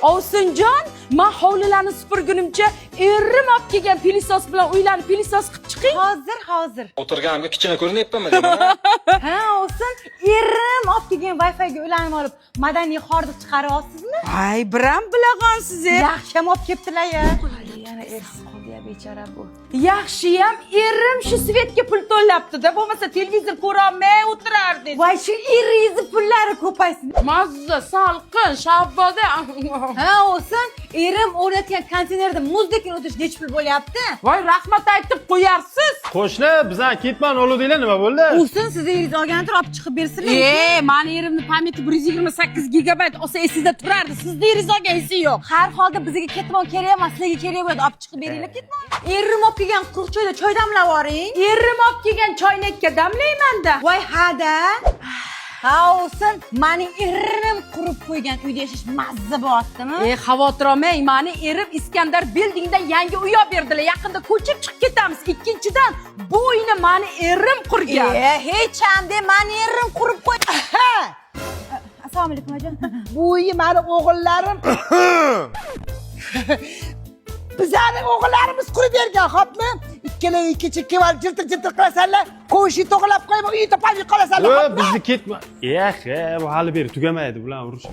Ovsinjon, men hovlilarni supurgunimcha erim olib kelgan pilisos bilan uylarni pilisos qilib chiqing. Hozir. O'tirganimga kichkina ko'rinyapmanmi deyman. Ha, olsin. Erim olib kelgan Wi-Fi ga ulanib olib, madaniy hordiq chiqarib olsizmi? Ay, biram bilag'ansiz. Yaxshim olib kelibdilar-ya. Yana ersiz qoldi-ya bechora bu. Yaxshiyam erim shu svetga pul to'labdi-da, bo'lmasa televizor ko'ra olmay o'tirardi. Voy, shu eringizni pullari ko'paysin. Mazza, salqin, shabboda. Ha, olsin. Erim o'rnatgan konteynerda muzdekini o'tish necha pul bo'lyapti? Voy, rahmat aytib qo'yarsiz. Qo'shni, bizdan ketman oluvdinglar, nima bo'ldi? Olsin, siz eringiz olgan turib olib chiqib bersinlar. Mani erimni pamyati 128 gigabayt olsa esingizda turardi. Sizni eringiz olgan esi yo'q. Har holda bizga ketmon kerak emas, sizga kerak bo'ladi, olib chiqib beringlar ketmon. Erim olib kelgan quruq choyda choy damlab yuboring. Erim olib kelgan choynakka damlayman-da. Voy, hada. Ha, olsin, mening erim qurib qo'ygan uyda yashash mazza bo'lyaptimi? Xavotir olmang, mani erim Iskandar Buildingda yangi uy olib berdilar. Yaqinda ko'chib chiqib ketamiz. Ikkinchidan, bu uyni mani erim qurgan. Hech ham de mening erim qurib qo'ydi. Assalomu alaykum ajon. Bu uyni meni o'g'illarim bizning o'g'illarimiz qurib bergan, xo'pmi? Ikkalang ikki-chikki va jirtir-jirtir qilasanlar, qo'shni to'g'lab qo'yib, uyda payib qolasanlar, xo'pmi? Bizni ketma. Bu hali beri tugamaydi, bular urush.